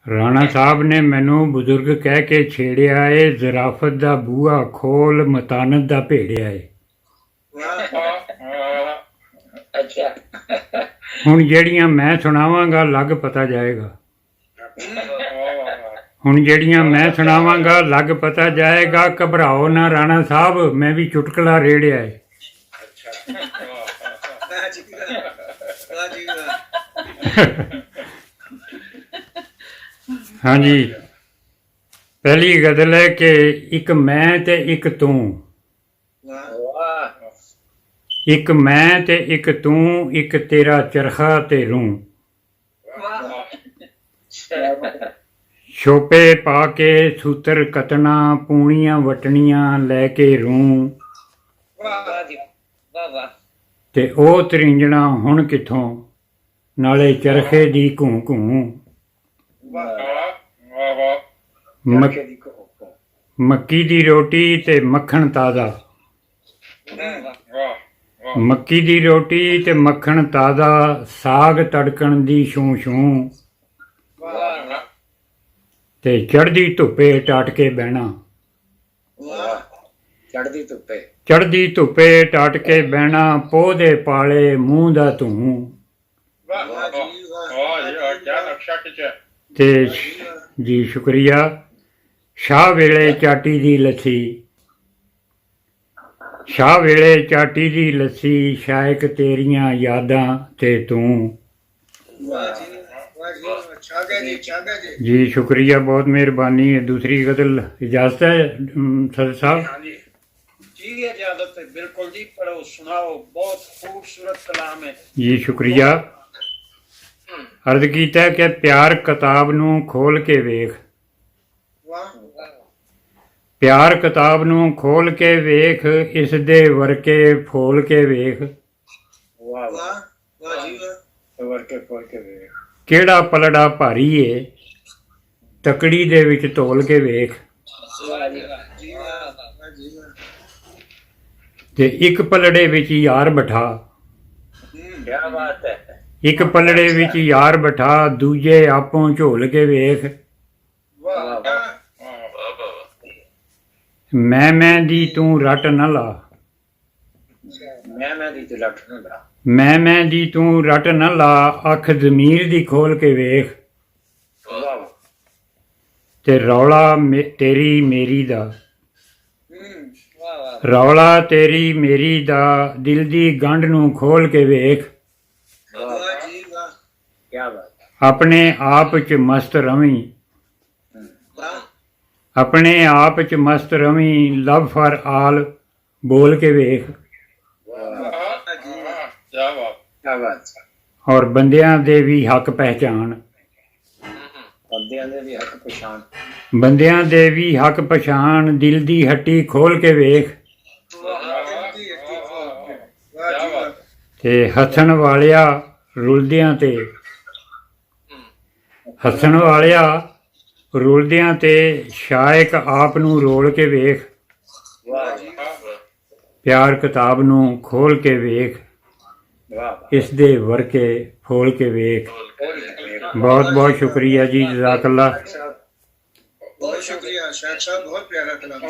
ਰਾਣਾ ਸਾਹਿਬ ਨੇ ਮੈਨੂੰ ਬਜ਼ੁਰਗ ਕਹਿ ਕੇ ਛੇੜਿਆ ਏ, ਜ਼ਰਾਫਤ ਦਾ ਬੂਹਾ ਖੋਲ ਮਤਾਨਤ ਦਾ ਭੇੜਿਆ ਏ। ਅੱਛਾ ਹੁਣ ਜਿਹੜੀਆਂ ਮੈਂ ਸੁਣਾਵਾਂਗਾ ਲੱਗ ਪਤਾ ਜਾਏਗਾ। ਹੁਣ ਜਿਹੜੀਆਂ ਮੈਂ ਸੁਣਾਵਾਂਗਾ ਲੱਗ ਪਤਾ ਜਾਏਗਾ। ਘਬਰਾਓ ਨਾ ਰਾਣਾ ਸਾਹਿਬ, ਮੈਂ ਵੀ ਚੁਟਕਲਾ ਰੇੜਿਆ ਏ। ਹਾਂਜੀ, ਪਹਿਲੀ ਗਜ਼ਲ ਹੈ ਕਿ ਇੱਕ ਮੈਂ ਤੇ ਇੱਕ ਤੂੰ, ਇੱਕ ਮੈਂ ਤੇ ਇੱਕ ਤੂੰ, ਇੱਕ ਤੇਰਾ ਚਰਖਾ ਤੇ ਰੂੰ, ਛੋਪੇ ਪਾ ਕੇ ਸੂਤਰ ਕਤਣਾ, ਪੂਣੀਆਂ ਵਟਣੀਆਂ ਲੈ ਕੇ ਰੂੰ, ਤੇ ਉਹ ਤਰਿੰਜਣਾ ਹੁਣ ਕਿੱਥੋਂ, ਨਾਲੇ ਚਰਖੇ ਦੀ ਘੂੰ ਘੂੰ। ਮੱਕੀ ਦੀ ਰੋਟੀ ਤੇ ਮੱਖਣ ਤਾਜ਼ਾ, ਮੱਕੀ ਦੀ ਰੋਟੀ ਤੇ ਮੱਖਣ ਤਾਜ਼ਾ, ਸਾਗ ਤੜਕਣ ਦੀ ਛੂੰ ਛੂੰ, ਤੇ ਚੜ੍ਹਦੀ ਧੁੱਪੇ ਟਾਟ ਕੇ ਬਹਿਣਾ, ਚੜ੍ਹਦੀ ਧੁੱਪੇ, ਚੜ੍ਹਦੀ ਧੁੱਪੇ ਟਾਟ ਕੇ ਬਹਿਣਾ, ਪੋਹ ਦੇ ਪਾਲੇ ਮੂੰਹ ਦਾ ਧੂੰ। ਤੇ ਜੀ ਸ਼ੁਕਰੀਆ। ਸ਼ਾਹ ਵੇਲੇ ਚਾਟੀ ਦੀ ਲੱਸੀ, ਸ਼ਾਹ ਵੇਲੇ ਚਾਟੀ ਦੀ ਲੱਸੀ, ਸ਼ਾਇਕ ਤੇਰੀਆਂ ਯਾਦਾਂ ਤੇ ਤੂੰ। ਜੀ ਸ਼ੁਕਰੀਆ, ਬਹੁਤ ਮਿਹਰਬਾਨੀ। दूसरी गज़ल इजाज़त है सदर साहब? जी इजाज़त है, बिल्कुल जी, पढ़ो सुनाओ, बहुत खूबसूरत कलाम है जी शुक्रिया। अर्ज कीता कि प्यार किताब नूं खोल के वेख, प्यार किताब नूं खोल के वेख, इस दे वरके फोल के वेख, ਕਿਹੜਾ ਪਲੜਾ ਭਾਰੀ ਏ, ਤਕੜੀ ਦੇ ਵਿੱਚ ਧੋਲ ਕੇ ਵੇਖ। ਤੇ ਇੱਕ ਪਲੜੇ ਵਿੱਚ ਯਾਰ ਬਿਠਾ, ਇੱਕ ਪਲੜੇ ਵਿੱਚ ਯਾਰ ਬਿਠਾ, ਦੂਜੇ ਆਪੋਂ ਝੋਲ ਕੇ ਵੇਖ। ਮੈਂ ਦੀ ਤੂੰ ਰੱਟ ਨਾ ਲਾ, ਮੈਂ ਦੀ ਤੂੰ ਰੱਟ ਨਾ ਲਾ, ਮੈਂ ਦੀ ਤੂੰ ਰੱਟ ਨਾ ਲਾ, ਅੱਖ ਜ਼ਮੀਰ ਦੀ ਖੋਲ ਕੇ ਵੇਖ। ਤੇ ਰੌਲਾ ਤੇਰੀ ਮੇਰੀ ਦਾ, ਰੌਲਾ ਤੇਰੀ ਮੇਰੀ ਦਾ, ਦਿਲ ਦੀ ਗੰਢ ਨੂੰ ਖੋਲ ਕੇ ਵੇਖ। ਆਪਣੇ ਆਪ 'ਚ ਮਸਤ ਰਵੀਂ, ਆਪਣੇ ਆਪ 'ਚ ਮਸਤ ਰਵੀਂ, ਲਵ ਫਾਰ ਆਲ ਬੋਲ ਕੇ ਵੇਖ। ਔਰ ਬੰਦਿਆਂ ਦੇ ਵੀ ਹੱਕ ਪਹਿਚਾਣ, ਬੰਦਿਆਂ ਦੇ ਵੀ ਹੱਕ ਪਛਾਣ, ਬੰਦਿਆਂ ਦੇ ਵੀ ਹੱਕ ਪਛਾਣ, ਦਿਲ ਦੀ ਹੱਟੀ ਖੋਲ ਕੇ ਵੇਖ। ਤੇ ਹੱਸਣ ਵਾਲਿਆ ਰੁਲਦਿਆਂ ਤੇ, ਹੱਸਣ ਵਾਲਿਆ ਰੁਲਦਿਆਂ ਤੇ, ਸ਼ਾਇਕ ਆਪ ਨੂੰ ਰੋਲ ਕੇ ਵੇਖ। ਪਿਆਰ ਕਿਤਾਬ ਨੂੰ ਖੋਲ ਕੇ ਵੇਖ, ਇਸ ਦੇ ਵਰਕੇ ਫੋਲ ਕੇ ਵੇਖ। बहुत बहुत शुक्रिया जी, जज़ाकल्लाह। बहुत शुक्रिया शायद साहब, बहुत प्यारा कलाम।